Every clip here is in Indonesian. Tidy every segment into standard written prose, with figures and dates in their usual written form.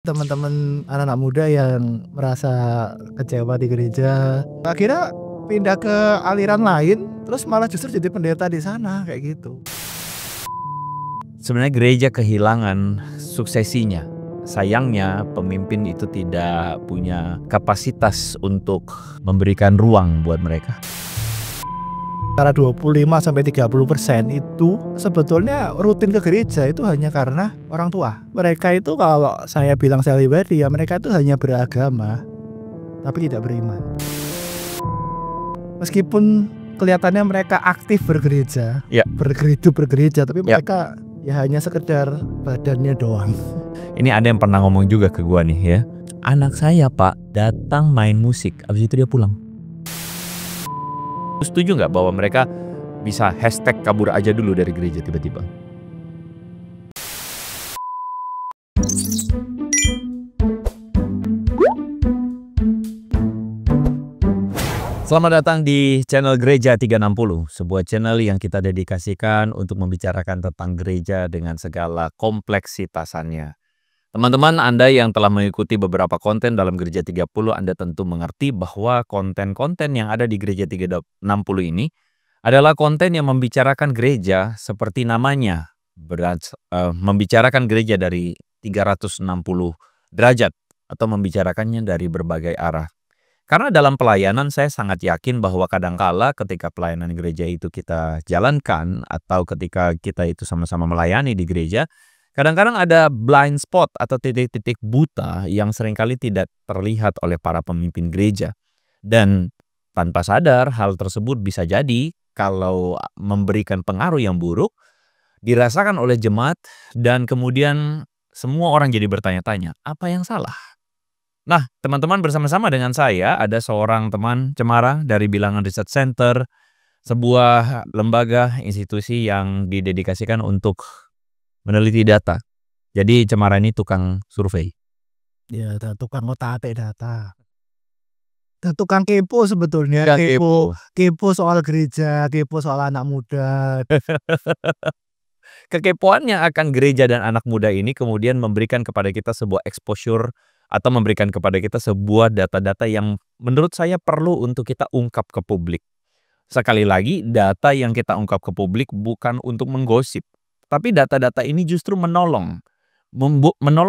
Teman-teman anak-anak muda yang merasa kecewa di gereja, akhirnya pindah ke aliran lain, terus malah justru jadi pendeta di sana, kayak gitu. Sebenarnya gereja kehilangan suksesinya. Sayangnya pemimpin itu tidak punya kapasitas untuk memberikan ruang buat mereka. Antara 25-30% itu sebetulnya rutin ke gereja itu hanya karena orang tua. Mereka itu kalau saya bilang saya pribadi ya, mereka itu hanya beragama tapi tidak beriman. Meskipun kelihatannya mereka aktif bergereja, Ya. bergereja, tapi mereka ya hanya sekedar badannya doang. Ini ada yang pernah ngomong juga ke gua nih ya. Anak saya pak datang main musik, abis itu dia pulang. Setuju nggak bahwa mereka bisa hashtag kabur aja dulu dari gereja tiba-tiba? Selamat datang di channel Gereja 360, sebuah channel yang kita dedikasikan untuk membicarakan tentang gereja dengan segala kompleksitasannya. Teman-teman Anda yang telah mengikuti beberapa konten dalam Gereja 30, Anda tentu mengerti bahwa konten-konten yang ada di Gereja 360 ini adalah konten yang membicarakan gereja seperti namanya, membicarakan gereja dari 360 derajat atau membicarakannya dari berbagai arah. Karena dalam pelayanan saya sangat yakin bahwa kadangkala ketika pelayanan gereja itu kita jalankan atau ketika kita itu sama-sama melayani di gereja, kadang-kadang ada blind spot atau titik-titik buta yang seringkali tidak terlihat oleh para pemimpin gereja. Dan tanpa sadar hal tersebut bisa jadi kalau memberikan pengaruh yang buruk dirasakan oleh jemaat dan kemudian semua orang jadi bertanya-tanya, apa yang salah? Nah, teman-teman bersama-sama dengan saya ada seorang teman Cemara dari Bilangan Research Center, sebuah lembaga institusi yang didedikasikan untuk meneliti data. Jadi Cemara ini tukang survei. Ya, tukang otak-atik data. Dan tukang kepo sebetulnya, Kepo. kepo soal gereja, kepo soal anak muda. Kekepoannya akan gereja dan anak muda ini kemudian memberikan kepada kita sebuah exposure atau memberikan kepada kita sebuah data-data yang menurut saya perlu untuk kita ungkap ke publik. Sekali lagi, data yang kita ungkap ke publik bukan untuk menggosip, tapi data-data ini justru menolong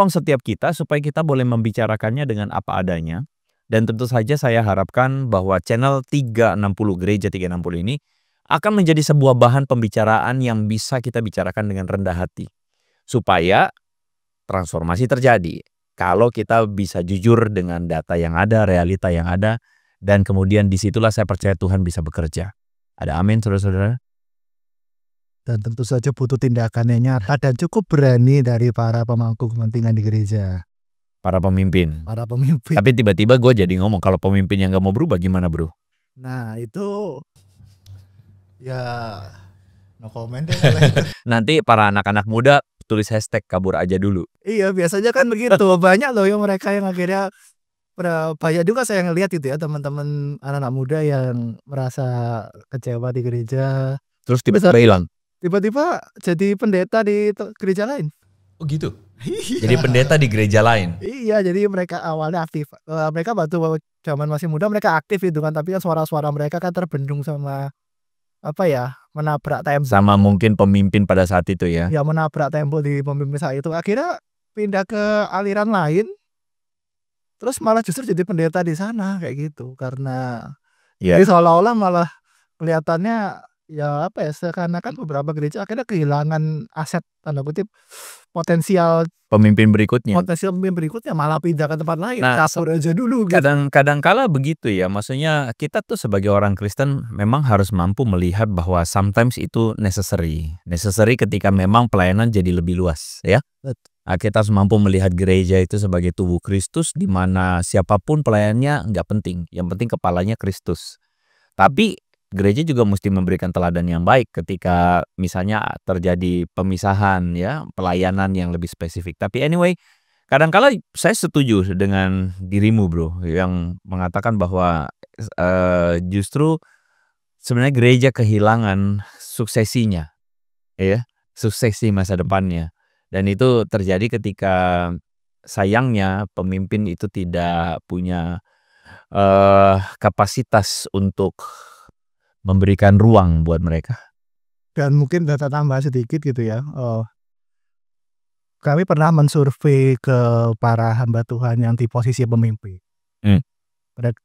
setiap kita supaya kita boleh membicarakannya dengan apa adanya. Dan tentu saja saya harapkan bahwa channel 360 Gereja 360 ini akan menjadi sebuah bahan pembicaraan yang bisa kita bicarakan dengan rendah hati. Supaya transformasi terjadi. Kalau kita bisa jujur dengan data yang ada, realita yang ada, dan kemudian disitulah saya percaya Tuhan bisa bekerja. Ada amin saudara-saudara? Dan tentu saja butuh tindakan yang nyata dan cukup berani dari para pemangku kepentingan di gereja. Para pemimpin. Para pemimpin. Tapi tiba-tiba gue jadi ngomong kalau pemimpin yang gak mau berubah gimana bro? Nah itu ya no comment deh. Nanti para anak-anak muda tulis hashtag kabur aja dulu. Iya biasanya kan begitu. Banyak loh yang mereka yang akhirnya banyak juga saya ngelihat itu ya teman-teman anak-anak muda yang merasa kecewa di gereja. Terus tiba-tiba hilang. Tiba-tiba jadi pendeta di gereja lain. Oh gitu? Jadi pendeta di gereja lain? Iya, jadi mereka awalnya aktif. Mereka waktu zaman masih muda mereka aktif gitu kan, tapi kan suara-suara mereka kan terbendung sama apa ya, menabrak tembok. Sama mungkin pemimpin pada saat itu ya? Ya menabrak tembok di pemimpin saat itu. Akhirnya pindah ke aliran lain. Terus malah justru jadi pendeta di sana kayak gitu. Karena jadi seolah-olah malah kelihatannya ya apa ya, seakan-akan beberapa gereja akhirnya kehilangan aset tanda kutip potensial pemimpin berikutnya. Malah pindah ke tempat lain. Nah, kabur aja dulu. Kadang-kala begitu ya. Maksudnya kita tuh sebagai orang Kristen memang harus mampu melihat bahwa sometimes itu necessary. Necessary ketika memang pelayanan jadi lebih luas ya. Nah, kita harus mampu melihat gereja itu sebagai tubuh Kristus di mana siapapun pelayannya nggak penting. Yang penting kepalanya Kristus. Tapi gereja juga mesti memberikan teladan yang baik ketika misalnya terjadi pemisahan ya, pelayanan yang lebih spesifik. Tapi anyway, kadang-kala saya setuju dengan dirimu bro yang mengatakan bahwa justru sebenarnya gereja kehilangan suksesinya ya, suksesi masa depannya. Dan itu terjadi ketika sayangnya pemimpin itu tidak punya kapasitas untuk memberikan ruang buat mereka. Dan mungkin data tambahan sedikit gitu ya, kami pernah mensurvei ke para hamba Tuhan yang di posisi pemimpin. Pada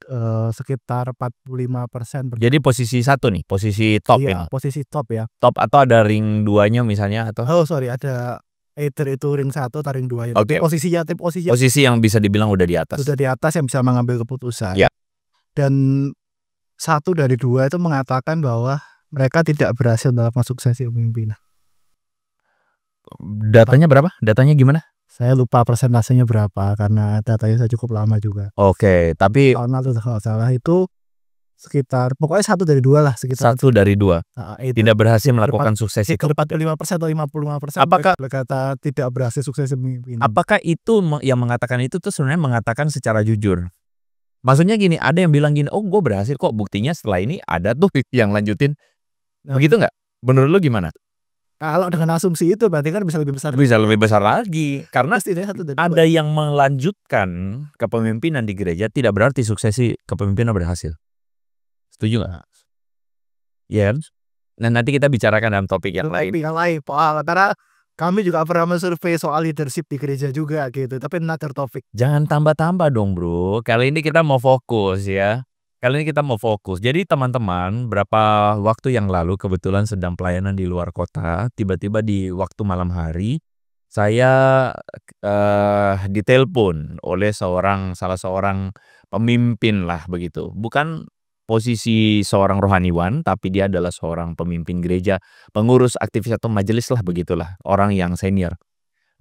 sekitar 45% Jadi posisi 1 nih, posisi top iya, ini? posisi top ya. Top atau ada ring 2-nya misalnya atau? Oh sorry, ada either itu ring 1 atau ring 2 ya. Oke. Posisi yang bisa dibilang udah di atas. sudah di atas yang bisa mengambil keputusan. Ya. Dan 1 dari 2 itu mengatakan bahwa mereka tidak berhasil dalam mensuksesi kepemimpinan. Datanya berapa? Datanya gimana? Saya lupa persentasenya berapa karena datanya saya cukup lama juga. Oke, tapi Tahun lalu kalau salah itu sekitar pokoknya 1 dari 2 lah, sekitar 1 dari 2 itu tidak berhasil melakukan sukses itu. 45% atau 55% Apakah berkata tidak berhasil sukses kepemimpinan. Apakah itu yang mengatakan itu tuh sebenarnya mengatakan secara jujur? Maksudnya gini, ada yang bilang gini, "Oh, gue berhasil kok, buktinya setelah ini ada tuh yang lanjutin." Begitu nggak? Menurut lu gimana? Kalau dengan asumsi itu berarti kan bisa lebih besar. Bisa lebih besar lagi karena Setidaknya 1 dari 2. ada yang melanjutkan kepemimpinan di gereja tidak berarti suksesi kepemimpinan berhasil. Setuju nggak? Ya. Nah, nanti kita bicarakan dalam topik yang lain. Karena kami juga pernah mensurvei soal leadership di gereja juga gitu, tapi another topic. Jangan tambah-tambah dong, Bro. Kali ini kita mau fokus ya. Jadi teman-teman, berapa waktu yang lalu kebetulan sedang pelayanan di luar kota, tiba-tiba di waktu malam hari saya ditelepon oleh salah seorang pemimpin lah begitu. Bukan posisi seorang rohaniwan, tapi dia adalah seorang pemimpin gereja, pengurus aktivis atau majelis lah begitulah, orang yang senior.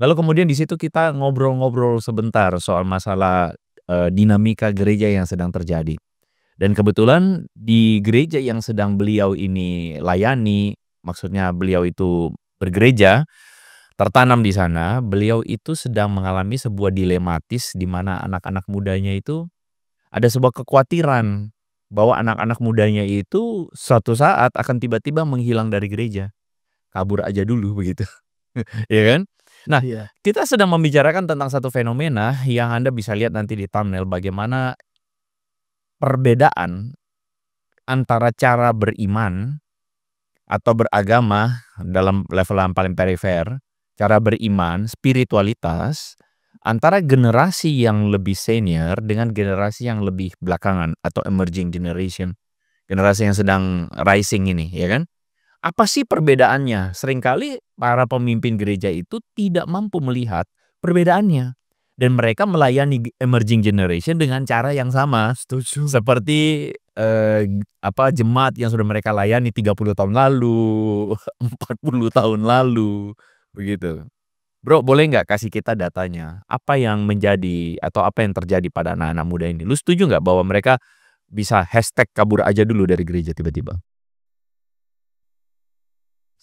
Lalu kemudian di situ kita ngobrol-ngobrol sebentar soal masalah dinamika gereja yang sedang terjadi. Dan kebetulan di gereja yang sedang beliau ini layani, maksudnya beliau itu bergereja, tertanam di sana, beliau itu sedang mengalami sebuah dilematis di mana anak-anak mudanya itu ada sebuah kekhawatiran bahwa anak-anak mudanya itu suatu saat akan tiba-tiba menghilang dari gereja. Kabur aja dulu begitu. Ya kan? Nah, kita sedang membicarakan tentang satu fenomena yang Anda bisa lihat nanti di thumbnail, bagaimana perbedaan antara cara beriman atau beragama dalam level yang paling perifer, cara beriman, spiritualitas, antara generasi yang lebih senior dengan generasi yang lebih belakangan atau emerging generation, generasi yang sedang rising ini, ya kan? Apa sih perbedaannya? Seringkali para pemimpin gereja itu tidak mampu melihat perbedaannya. Dan mereka melayani emerging generation dengan cara yang sama. Setuju. Seperti jemaat yang sudah mereka layani 30 tahun lalu, 40 tahun lalu, begitu. Bro, boleh nggak kasih kita datanya? Apa yang menjadi atau apa yang terjadi pada anak-anak muda ini? Lu setuju nggak bahwa mereka bisa #kabur aja dulu dari gereja tiba-tiba?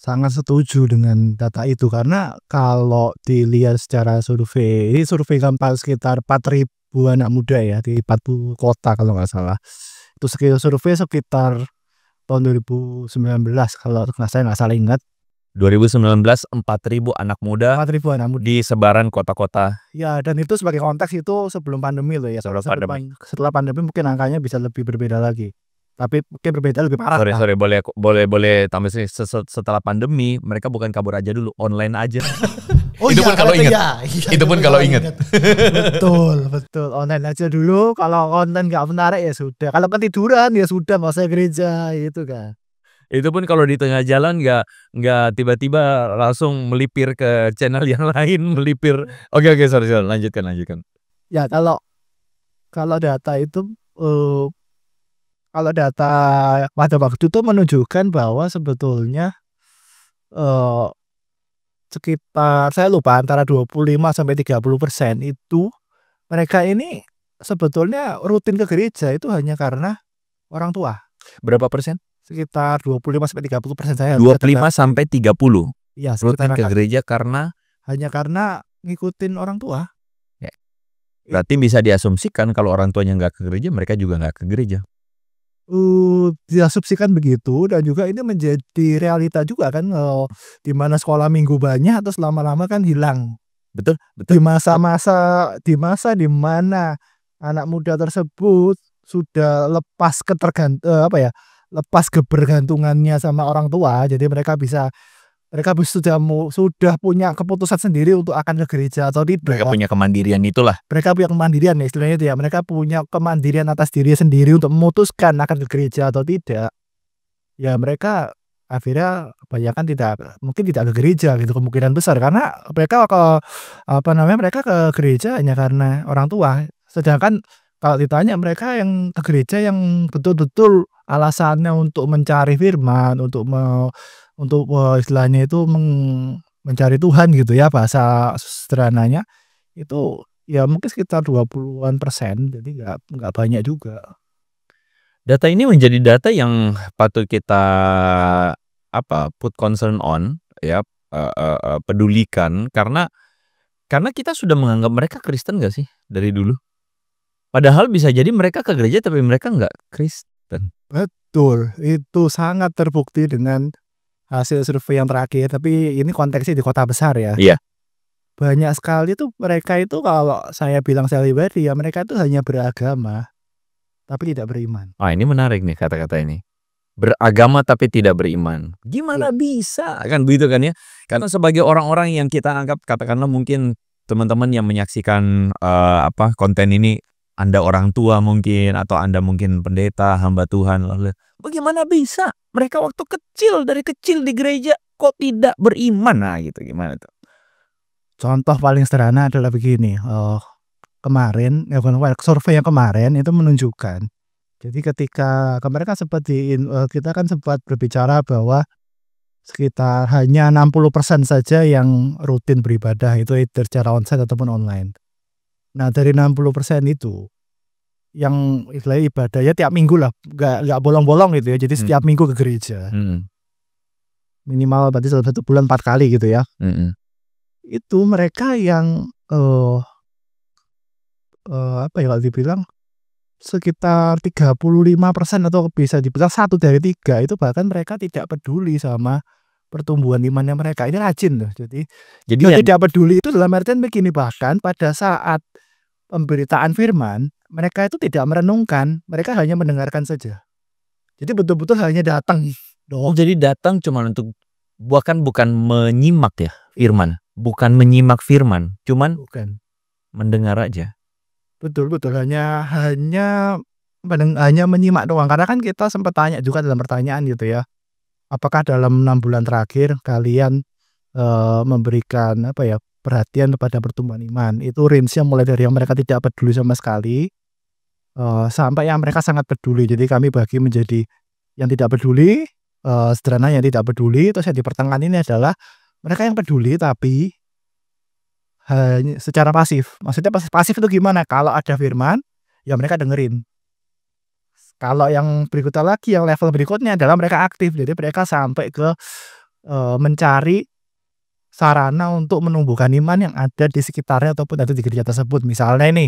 Sangat setuju dengan data itu karena kalau dilihat secara survei, ini survei gampang sekitar 4.000 anak muda ya di 40 kota kalau nggak salah. Itu survei sekitar tahun 2019 kalau saya nggak salah ingat. 2019 4.000 anak muda 4.000 anak muda di sebaran kota-kota. Ya, dan itu sebagai konteks itu sebelum pandemi loh ya. Setelah pandemi mungkin angkanya bisa lebih berbeda lagi. Tapi mungkin berbeda lebih parah. Sorry, boleh tambah sih. Setelah pandemi mereka bukan kabur aja dulu, online aja. Oh, itu pun kalau ingat. Itu pun kalau ingat. Betul. Online aja dulu. Kalau konten nggak menarik ya sudah. Kalau ketiduran ya sudah, nggak usah gereja gitu kan. Itu pun kalau di tengah jalan nggak tiba-tiba langsung melipir ke channel yang lain, melipir. Oke, sorry, lanjutkan. Ya, kalau data itu kalau data pada waktu itu menunjukkan bahwa sebetulnya sekitar saya lupa antara 25-30% itu mereka ini sebetulnya rutin ke gereja itu hanya karena orang tua. Berapa persen? Sekitar 25-30% saya. 25-30. Iya, rutin ke gereja hanya karena ngikutin orang tua. Ya. Berarti bisa diasumsikan kalau orang tuanya nggak ke gereja, mereka juga nggak ke gereja. Diasumsikan begitu, dan juga ini menjadi realita juga kan, di mana sekolah minggu banyak terus lama-lama kan hilang Betul Di betul. masa di mana anak muda tersebut sudah lepas kebergantungannya sama orang tua, jadi sudah punya keputusan sendiri untuk akan ke gereja atau Mereka tidak. punya kemandirian itulah. Mereka punya kemandirian ya istilahnya itu ya, mereka punya kemandirian atas diri sendiri untuk memutuskan akan ke gereja atau tidak. Ya mereka akhirnya kebanyakan mungkin tidak ke gereja gitu kemungkinan besar, karena mereka ke gereja hanya karena orang tua. Sedangkan kalau ditanya mereka yang ke gereja yang betul-betul alasannya untuk mencari firman, istilahnya itu mencari Tuhan gitu ya, bahasa sederhananya, itu ya mungkin sekitar 20-an%, jadi nggak banyak juga. Data ini menjadi data yang patut kita put concern on ya, pedulikan karena kita sudah menganggap mereka Kristen gak sih dari dulu? Padahal bisa jadi mereka ke gereja tapi mereka nggak Kristen. Betul, itu sangat terbukti dengan hasil survei yang terakhir, tapi ini konteksnya di kota besar ya. Iya. Banyak sekali tuh mereka itu kalau saya bilang secara pribadi ya, mereka itu hanya beragama, tapi tidak beriman. Ini menarik nih kata-kata ini. Beragama tapi tidak beriman. Gimana bisa? Kan begitu kan ya? Karena sebagai orang-orang yang kita anggap, katakanlah mungkin teman-teman yang menyaksikan konten ini, Anda orang tua mungkin, atau Anda mungkin pendeta, hamba Tuhan. Lalu, bagaimana bisa? Mereka waktu kecil, dari kecil di gereja kok tidak beriman? Nah gitu, gimana tuh? Contoh paling sederhana adalah begini, kemarin survei yang kemarin itu menunjukkan, jadi ketika kemarin kan kita kan sempat berbicara bahwa sekitar hanya 60% saja yang rutin beribadah, itu either secara onsite ataupun online. Nah dari 60% itu, yang istilahnya ibadahnya tiap minggu lah, nggak bolong-bolong gitu ya, jadi setiap minggu ke gereja. Minimal berarti dalam 1 bulan 4 kali gitu ya. Itu mereka yang kalau dibilang sekitar 35% atau bisa dibilang 1 dari 3 itu bahkan mereka tidak peduli sama pertumbuhan imannya mereka. Ini rajin loh. Jadi tidak peduli itu dalam artian begini, bahkan pada saat pemberitaan firman, mereka itu tidak merenungkan, mereka hanya mendengarkan saja. Jadi betul-betul hanya datang doang. Jadi datang cuma untuk bukan menyimak ya firman, bukan menyimak firman, cuman mendengar aja. Betul hanya menyimak doang. Karena kan kita sempat tanya juga dalam pertanyaan gitu ya, apakah dalam 6 bulan terakhir kalian memberikan perhatian kepada pertumbuhan iman? Itu range-nya mulai dari yang mereka tidak peduli sama sekali sampai yang mereka sangat peduli. Jadi kami bagi menjadi yang tidak peduli, sederhana yang tidak peduli, terus yang di pertengahan ini adalah mereka yang peduli tapi hanya secara pasif. Maksudnya pasif itu gimana? Kalau ada firman, ya mereka dengerin. Kalau yang berikutnya lagi, yang level berikutnya adalah mereka aktif. Jadi mereka sampai ke mencari sarana untuk menumbuhkan iman yang ada di sekitarnya ataupun ada di gereja tersebut. Misalnya ini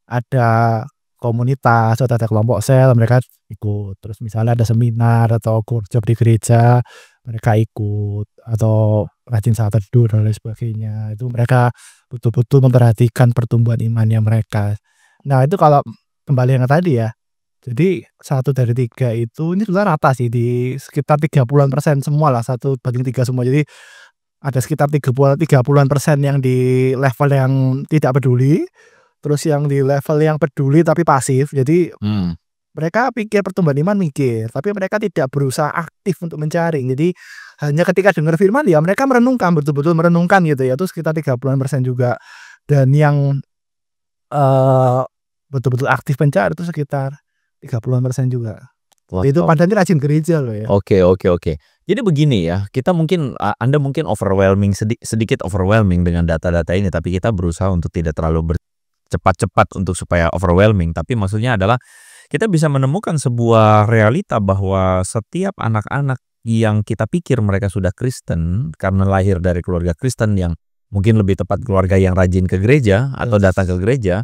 ada komunitas atau ada kelompok sel, mereka ikut. Terus misalnya ada seminar atau workshop di gereja, mereka ikut, atau rajin saat teduh dan lain sebagainya. Itu mereka betul-betul memperhatikan pertumbuhan imannya mereka. Nah itu kalau kembali yang tadi ya, jadi 1 dari 3 itu ini sebenarnya rata sih, di sekitar 30-an% semua lah, 1/3 semua. Jadi ada sekitar 30-an% yang di level yang tidak peduli, terus yang di level yang peduli tapi pasif. Jadi mereka pikir pertumbuhan iman, tapi mereka tidak berusaha aktif untuk mencari. Jadi hanya ketika dengar firman ya mereka merenungkan, betul-betul merenungkan gitu ya, itu sekitar 30-an% juga. Dan yang betul-betul aktif mencari itu sekitar 30-an% juga. Itu padahal ini rajin gereja loh ya. Oke. Jadi begini ya, kita mungkin Anda mungkin sedikit overwhelming dengan data-data ini, tapi kita berusaha untuk tidak terlalu cepat-cepat untuk supaya overwhelming. Tapi maksudnya adalah kita bisa menemukan sebuah realita bahwa setiap anak-anak yang kita pikir mereka sudah Kristen karena lahir dari keluarga Kristen, yang mungkin lebih tepat keluarga yang rajin ke gereja atau datang ke gereja,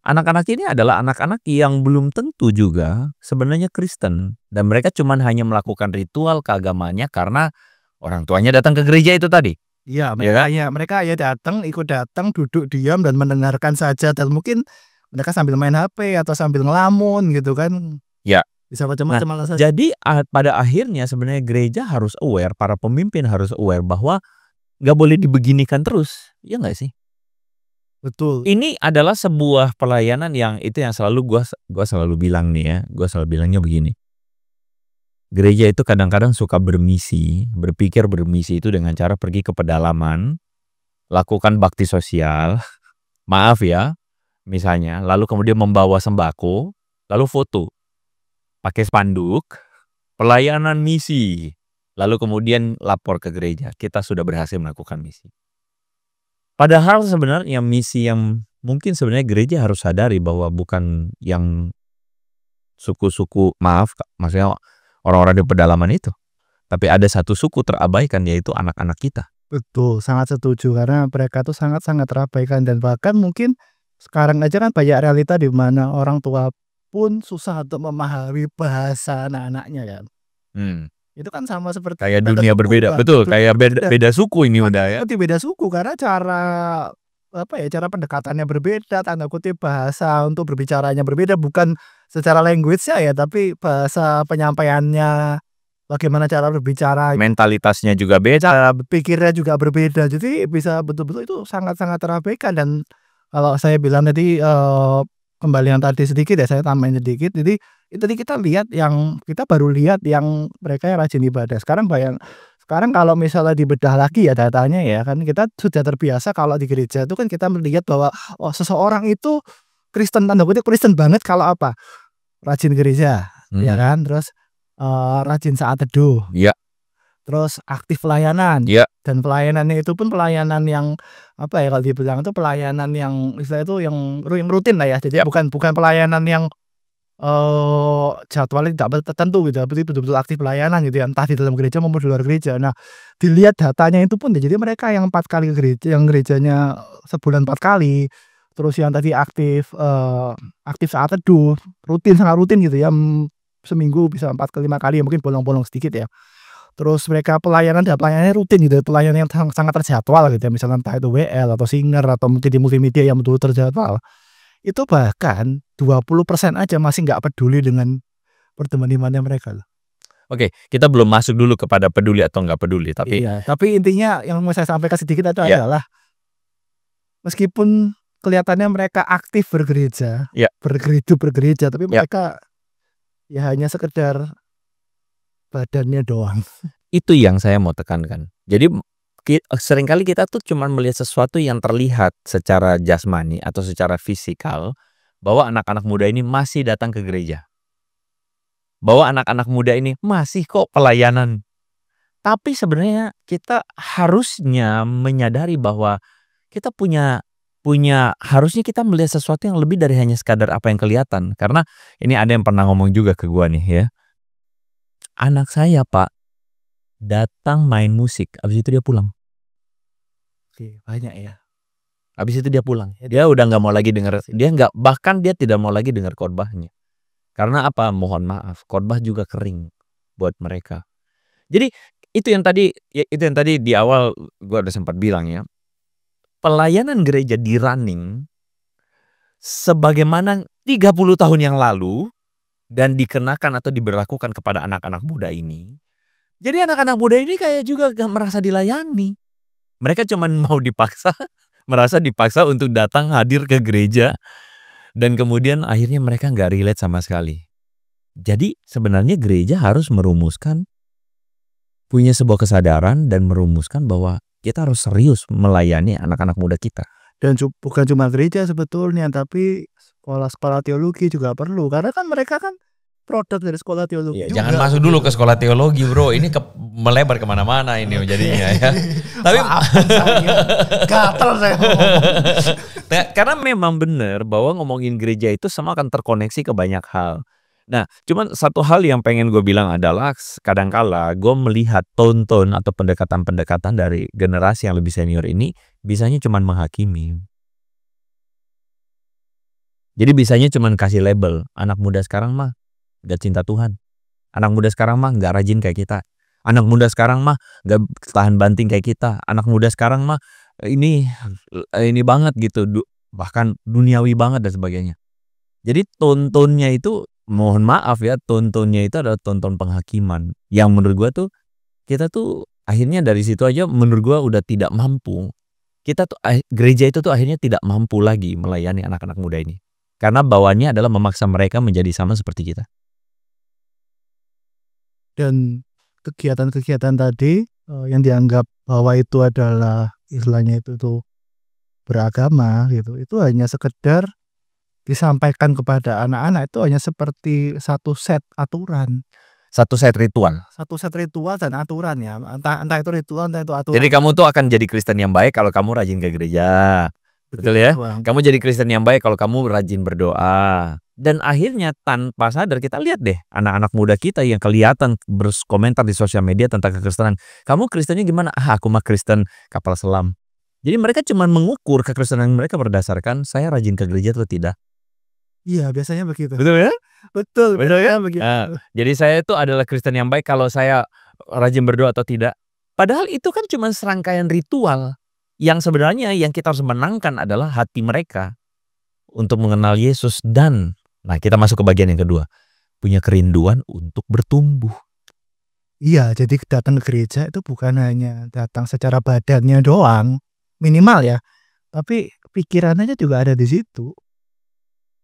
anak-anak ini adalah anak-anak yang belum tentu juga sebenarnya Kristen, dan mereka cuma hanya melakukan ritual keagamaannya karena orang tuanya datang ke gereja itu tadi. Iya, Ya mereka ya datang, ikut datang, duduk diam dan mendengarkan saja, dan mungkin mereka sambil main HP atau sambil ngelamun gitu kan. Ya. Bisa Nah, macam-macam alasan. jadi pada akhirnya sebenarnya gereja harus aware, para pemimpin harus aware bahwa nggak boleh dibeginikan terus, ya nggak sih? Betul. Ini adalah sebuah pelayanan yang itu yang selalu gua selalu bilang nih ya, gua selalu bilangnya begini. Gereja itu kadang-kadang suka berpikir bermisi itu dengan cara pergi ke pedalaman, lakukan bakti sosial, maaf ya, misalnya, lalu kemudian membawa sembako, lalu foto, pakai spanduk, pelayanan misi, lalu kemudian lapor ke gereja, kita sudah berhasil melakukan misi. Padahal sebenarnya misi yang mungkin sebenarnya gereja harus sadari bahwa bukan yang suku-suku, maksudnya orang-orang di pedalaman itu. Tapi ada satu suku terabaikan, yaitu anak-anak kita. Betul, sangat setuju karena mereka tuh sangat-sangat terabaikan, dan bahkan mungkin sekarang aja kan banyak realita di mana orang tua pun susah untuk memahami bahasa anak-anaknya kan. Itu kan sama seperti Kayak beda dunia suku, berbeda, betul, kayak beda suku ini udah ya. Seperti beda suku karena cara cara pendekatannya berbeda, tanda kutip bahasa untuk berbicaranya berbeda, bukan secara language-nya ya, tapi bahasa penyampaiannya, bagaimana cara berbicara, Mentalitasnya juga beda. cara berpikirnya juga berbeda. Jadi bisa betul-betul itu sangat-sangat terabaikan. Dan kalau saya bilang tadi, kembali yang tadi sedikit ya, saya tambahin sedikit. Jadi tadi kita baru lihat yang mereka yang rajin ibadah. Sekarang kalau misalnya dibedah lagi ya datanya ya kan, kita sudah terbiasa kalau di gereja itu kan kita melihat bahwa seseorang itu Kristen, tanda kutip Kristen banget kalau apa? Rajin gereja, ya kan? Terus rajin saat teduh. Iya. Terus aktif pelayanan. Iya. Dan pelayanannya itu pun pelayanan yang apa ya, kalau dibilang itu pelayanan yang istilah itu yang rutin lah ya. Jadi bukan pelayanan yang jadwalnya tidak tertentu gitu, tapi betul-betul aktif pelayanan gitu ya, entah di dalam gereja maupun di luar gereja. Nah, dilihat datanya itu pun jadi mereka yang 4 kali ke gereja, yang gerejanya sebulan 4 kali, terus yang tadi aktif saat teduh, sangat rutin gitu ya, seminggu bisa 4 ke 5 kali ya, mungkin bolong-bolong sedikit ya. Terus mereka pelayanannya rutin gitu, pelayanan yang sangat terjadwal gitu ya, misalnya entah itu WL atau singer atau mungkin di multimedia yang betul terjadwal. Itu bahkan 20% aja masih nggak peduli dengan pertemuan imannya mereka loh. Oke, kita belum masuk dulu kepada peduli atau nggak peduli, tapi Iya, tapi intinya yang mau saya sampaikan sedikit itu adalah meskipun kelihatannya mereka aktif bergereja, bergereja, tapi mereka ya hanya sekedar badannya doang. Itu yang saya mau tekankan. Jadi seringkali kita tuh cuma melihat sesuatu yang terlihat secara jasmani atau secara fisikal, bahwa anak-anak muda ini masih datang ke gereja, bahwa anak-anak muda ini masih kok pelayanan. Tapi sebenarnya kita harusnya menyadari bahwa kita harusnya kita melihat sesuatu yang lebih dari hanya sekadar apa yang kelihatan. Karena ini ada yang pernah ngomong juga ke gua nih ya, anak saya Pak datang main musik, abis itu dia pulang. Banyak ya. Habis itu dia pulang. Dia udah nggak mau lagi dengar. Bahkan dia tidak mau lagi dengar khotbahnya. Karena apa? Mohon maaf, khotbah juga kering buat mereka. Jadi itu yang tadi di awal gua udah sempat bilang ya. Pelayanan gereja di running sebagaimana 30 tahun yang lalu dan dikenakan atau diberlakukan kepada anak-anak muda ini. Jadi anak-anak muda ini kayak juga gak merasa dilayani. Mereka cuman mau merasa dipaksa untuk datang hadir ke gereja, dan kemudian akhirnya mereka nggak relate sama sekali. Jadi sebenarnya gereja harus punya sebuah kesadaran dan merumuskan bahwa kita harus serius melayani anak-anak muda kita. Dan bukan cuma gereja sebetulnya, tapi sekolah-sekolah teologi juga perlu, karena kan mereka kan produk dari sekolah teologi. Ya, jangan masuk dulu ke sekolah teologi bro, ini melebar kemana-mana ini jadinya ya. Tapi gatel saya nah, karena memang benar bahwa ngomongin gereja itu semua akan terkoneksi ke banyak hal. Nah, cuman satu hal yang pengen gue bilang adalah kadangkala gue melihat tonton atau pendekatan-pendekatan dari generasi yang lebih senior ini bisanya cuman menghakimi. Jadi bisanya cuman kasih label, anak muda sekarang mah gak cinta Tuhan. Anak muda sekarang mah gak rajin kayak kita. Anak muda sekarang mah nggak tahan banting kayak kita. Anak muda sekarang mah ini banget gitu, bahkan duniawi banget dan sebagainya. Jadi tontonnya itu, mohon maaf ya, tontonnya itu adalah tonton penghakiman. Yang menurut gua tuh, kita tuh akhirnya dari situ aja menurut gua udah tidak mampu. Kita tuh gereja itu tuh akhirnya tidak mampu lagi melayani anak-anak muda ini. Karena bawaannya adalah memaksa mereka menjadi sama seperti kita. Dan kegiatan-kegiatan tadi yang dianggap bahwa itu adalah istilahnya itu tuh beragama gitu, itu hanya sekedar disampaikan kepada anak-anak, itu hanya seperti satu set aturan. Satu set ritual. Satu set ritual dan aturan ya, entah itu ritual, entah itu aturan. Jadi kamu tuh akan jadi Kristen yang baik kalau kamu rajin ke gereja. Betul ya? Bang. Kamu jadi Kristen yang baik kalau kamu rajin berdoa. Dan akhirnya tanpa sadar kita lihat deh anak-anak muda kita yang kelihatan berkomentar di sosial media tentang kekristenan. Kamu Kristennya gimana? Aku mah Kristen kapal selam. Jadi mereka cuma mengukur kekristenan mereka berdasarkan saya rajin ke gereja atau tidak. Iya, biasanya begitu. Betul ya? Betul ya? begitu. Jadi saya itu adalah Kristen yang baik kalau saya rajin berdoa atau tidak. Padahal itu kan cuma serangkaian ritual. Yang sebenarnya yang kita harus menangkan adalah hati mereka untuk mengenal Yesus dan, nah kita masuk ke bagian yang kedua, punya kerinduan untuk bertumbuh. Iya, jadi datang ke gereja itu bukan hanya datang secara badannya doang, minimal ya, tapi pikirannya juga ada di situ.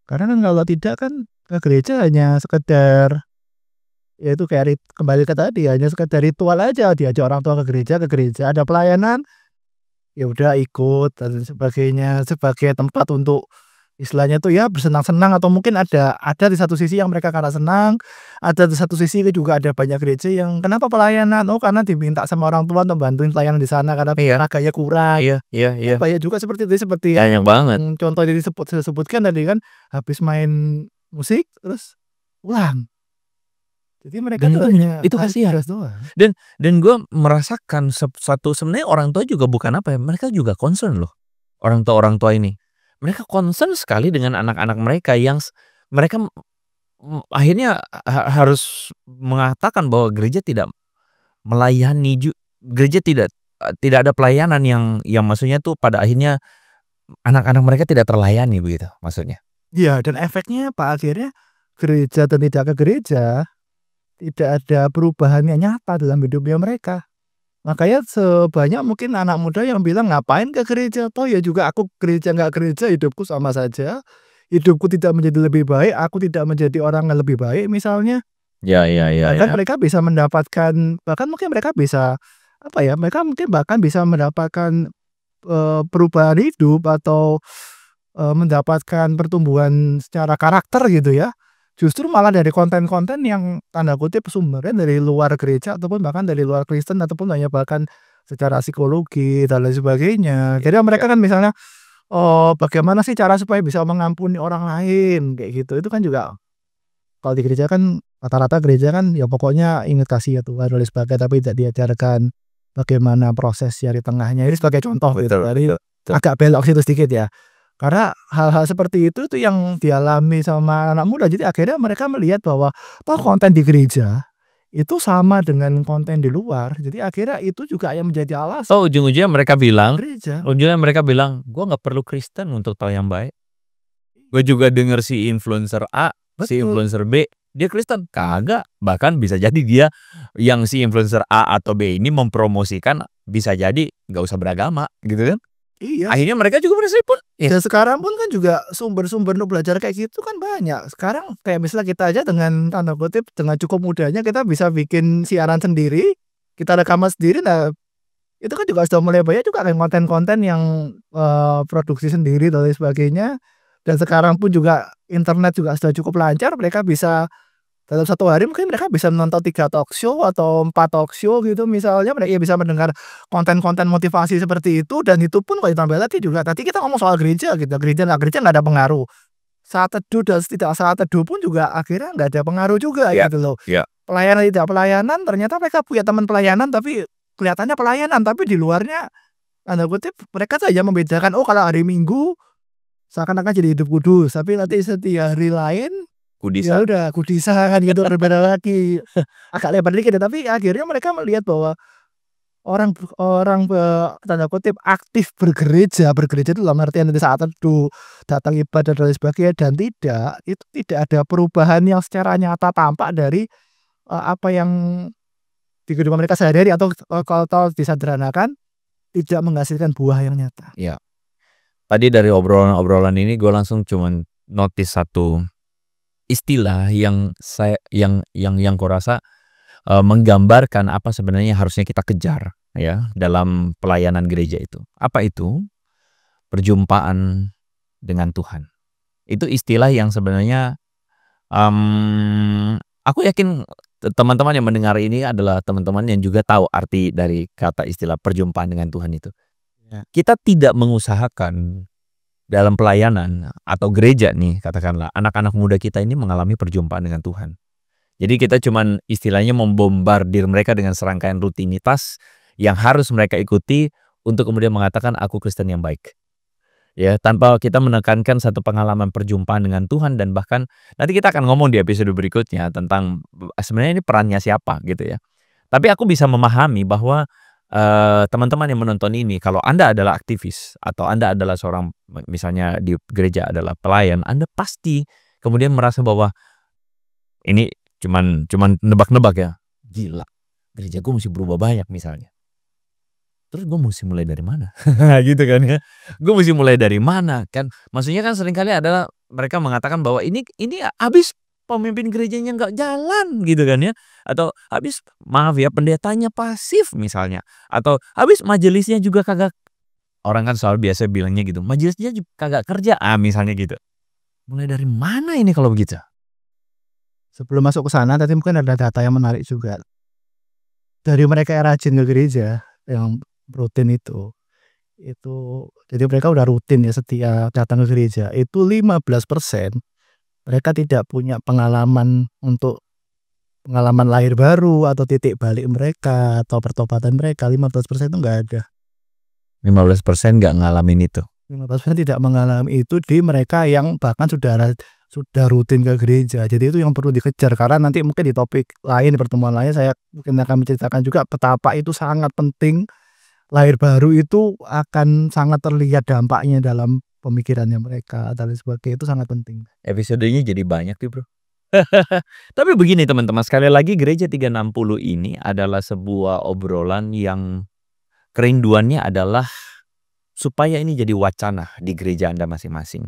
Karena kan kalau tidak kan ke gereja hanya sekedar ya itu kayak kembali ke tadi, hanya sekedar ritual aja, diajak orang tua ke gereja ada pelayanan, ya udah ikut dan sebagainya, sebagai tempat untuk istilahnya tuh ya bersenang-senang, atau mungkin ada di satu sisi yang mereka karena senang, ada di satu sisi juga ada banyak gereja yang kenapa pelayanan, oh karena diminta sama orang tua untuk bantuin pelayanan di sana karena tenaganya kurang. Iya. Banyak juga seperti itu, seperti Banyak banget. contoh yang disebutkan tadi kan, habis main musik terus pulang. Jadi mereka tuh hanya itu kasihan. doang. Dan gue merasakan satu, sebenarnya orang tua juga bukan apa ya, mereka juga concern loh. Orang tua ini. Mereka concern sekali dengan anak-anak mereka yang mereka akhirnya harus mengatakan bahwa gereja tidak melayani, gereja tidak ada pelayanan yang maksudnya tuh pada akhirnya anak-anak mereka tidak terlayani begitu maksudnya. Iya, dan efeknya apa? Akhirnya gereja dan tidak ke gereja tidak ada perubahan yang nyata dalam hidupnya mereka. Makanya sebanyak mungkin anak muda yang bilang ngapain ke gereja, toh ya juga aku gereja nggak gereja hidupku sama saja. Hidupku tidak menjadi lebih baik, aku tidak menjadi orang yang lebih baik misalnya. Ya. Bahkan mereka bisa mendapatkan, bahkan mungkin mereka bisa apa ya? Mereka mungkin bahkan bisa mendapatkan perubahan hidup atau mendapatkan pertumbuhan secara karakter gitu ya. Justru malah dari konten-konten yang tanda kutip sumbernya dari luar gereja ataupun bahkan dari luar Kristen ataupun hanya bahkan secara psikologi dan lain sebagainya. Jadi mereka kan misalnya, bagaimana sih cara supaya bisa mengampuni orang lain kayak gitu. Itu kan juga kalau di gereja kan rata-rata gereja kan ya pokoknya ingat kasih ya Tuhan dan sebagainya, tapi tidak diajarkan bagaimana proses dari tengahnya. Ini sebagai contoh gitu. Jadi agak belok situ sedikit ya. Karena hal-hal seperti itu tuh yang dialami sama anak muda. Jadi akhirnya mereka melihat bahwa toh konten di gereja itu sama dengan konten di luar. Jadi akhirnya itu juga yang menjadi alasan. Oh, ujung-ujungnya mereka bilang, gereja. gue nggak perlu Kristen untuk tahu yang baik. Gue juga denger si influencer A, si influencer B, dia Kristen, kagak. Bahkan bisa jadi dia yang si influencer A atau B ini mempromosikan bisa jadi nggak usah beragama, gitu kan? Iya. Akhirnya mereka juga bersimpul. Dan sekarang pun kan juga sumber-sumber untuk belajar kayak gitu kan banyak. Sekarang kayak misalnya kita aja dengan tanda kutip dengan cukup mudahnya kita bisa bikin siaran sendiri, kita rekaman sendiri. Nah itu kan juga sudah mulai banyak juga kan konten-konten yang produksi sendiri dan lain sebagainya. Dan sekarang pun juga internet juga sudah cukup lancar, mereka bisa dalam satu hari mungkin mereka bisa menonton 3 talk show atau 4 talk show gitu misalnya. Mereka bisa mendengar konten-konten motivasi seperti itu, dan itu pun kalau ditambah lagi juga tadi kita ngomong soal gereja gitu, gereja nggak ada pengaruh. Saat teduh dan tidak saat teduh pun juga akhirnya nggak ada pengaruh juga gitu loh. Pelayanan tidak pelayanan, ternyata mereka punya teman pelayanan tapi kelihatannya pelayanan, tapi di luarnya tanda kutip mereka saja membedakan, oh kalau hari Minggu seakan-akan jadi hidup kudus, tapi nanti setiap hari lain Ya udah Kudisa kan gitu berbeda lagi. Agak lebar dikit ya, tapi akhirnya mereka melihat bahwa orang tanda kutip aktif bergereja itu dalam artian di saat teduh, datang ibadah dan lain sebagainya, dan itu tidak ada perubahan yang secara nyata tampak dari apa yang di kehidupan mereka sehari-hari, atau kalau disederhanakan tidak menghasilkan buah yang nyata. Ya. Tadi dari obrolan ini gue langsung cuman notice satu istilah yang gue rasa menggambarkan apa sebenarnya harusnya kita kejar ya dalam pelayanan gereja itu. Apa itu? Perjumpaan dengan Tuhan. Itu istilah yang sebenarnya aku yakin teman-teman yang mendengar ini adalah teman-teman yang juga tahu arti dari kata istilah perjumpaan dengan Tuhan itu. Kita tidak mengusahakan dalam pelayanan atau gereja nih, katakanlah anak-anak muda kita ini mengalami perjumpaan dengan Tuhan. Jadi kita cuman istilahnya membombardir mereka dengan serangkaian rutinitas yang harus mereka ikuti untuk kemudian mengatakan aku Kristen yang baik. Ya, tanpa kita menekankan satu pengalaman perjumpaan dengan Tuhan, dan bahkan nanti kita akan ngomong di episode berikutnya tentang sebenarnya ini perannya siapa gitu ya. Tapi aku bisa memahami bahwa teman-teman yang menonton ini, kalau Anda adalah aktivis atau Anda adalah seorang misalnya di gereja adalah pelayan, Anda pasti kemudian merasa bahwa ini cuman nebak-nebak ya. Gila, gereja gue mesti berubah banyak misalnya. Terus gue mesti mulai dari mana? Gitu kan ya. Gue mesti mulai dari mana kan? Maksudnya kan seringkali adalah mereka mengatakan bahwa ini habis pemimpin gerejanya nggak jalan gitu kan ya. Atau habis maaf ya pendetanya pasif misalnya. Atau habis majelisnya juga kagak, orang kan selalu biasa bilangnya gitu, majelisnya juga kagak kerja misalnya gitu. Mulai dari mana ini kalau begitu? Sebelum masuk ke sana tadi mungkin ada data yang menarik juga. Dari mereka yang rajin ke gereja, yang rutin itu jadi mereka udah rutin ya setia datang ke gereja, itu 15% mereka tidak punya pengalaman lahir baru atau titik balik mereka atau pertobatan mereka. 15% itu nggak ada. 15% nggak ngalamin itu. 15% tidak mengalami itu di mereka yang bahkan sudah rutin ke gereja. Jadi itu yang perlu dikejar, karena nanti mungkin di topik lain, di pertemuan lain saya mungkin akan menceritakan juga betapa itu sangat penting. Lahir baru itu akan sangat terlihat dampaknya dalam pemikirannya mereka dan lain sebagainya, itu sangat penting. Episodenya jadi banyak nih bro. Tapi begini teman-teman, sekali lagi Gereja 360 ini adalah sebuah obrolan yang kerinduannya adalah supaya ini jadi wacana di gereja Anda masing-masing.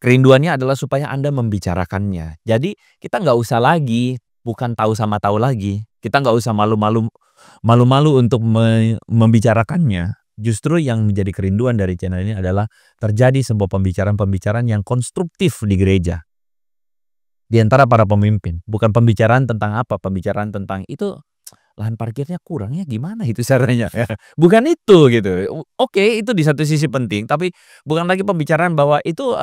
Kerinduannya adalah supaya Anda membicarakannya. Jadi kita nggak usah lagi bukan tahu sama tahu lagi. Kita nggak usah malu-malu untuk membicarakannya. Justru yang menjadi kerinduan dari channel ini adalah terjadi sebuah pembicaraan-pembicaraan yang konstruktif di gereja. Di antara para pemimpin. Bukan pembicaraan tentang apa, pembicaraan tentang itu lahan parkirnya kurangnya gimana itu caranya. Bukan itu gitu. Oke, itu di satu sisi penting, tapi bukan lagi pembicaraan bahwa itu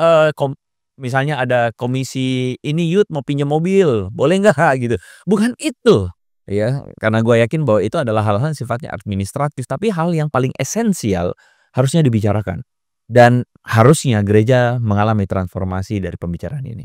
misalnya ada komisi ini youth mau pinjam mobil, boleh nggak gitu. Bukan itu. Ya, karena gue yakin bahwa itu adalah hal-hal sifatnya administratif, tapi hal yang paling esensial harusnya dibicarakan. Dan harusnya gereja mengalami transformasi dari pembicaraan ini.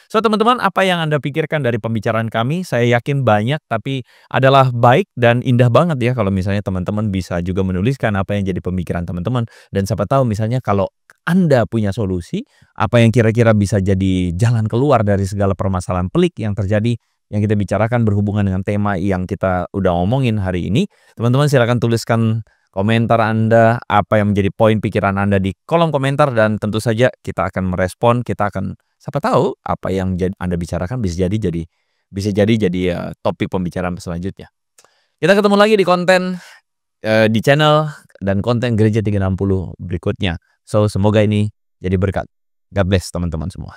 So teman-teman, apa yang Anda pikirkan dari pembicaraan kami? Saya yakin banyak, tapi adalah baik dan indah banget ya kalau misalnya teman-teman bisa juga menuliskan apa yang jadi pemikiran teman-teman. Dan siapa tahu misalnya kalau Anda punya solusi, apa yang kira-kira bisa jadi jalan keluar dari segala permasalahan pelik yang terjadi, yang kita bicarakan berhubungan dengan tema yang kita udah ngomongin hari ini. Teman-teman silakan tuliskan komentar Anda, apa yang menjadi poin pikiran Anda di kolom komentar, dan tentu saja kita akan merespon, kita akan siapa tahu apa yang Anda bicarakan bisa jadi topik pembicaraan selanjutnya. Kita ketemu lagi di konten di channel dan konten Gereja 360 berikutnya. So semoga ini jadi berkat. God bless teman-teman semua.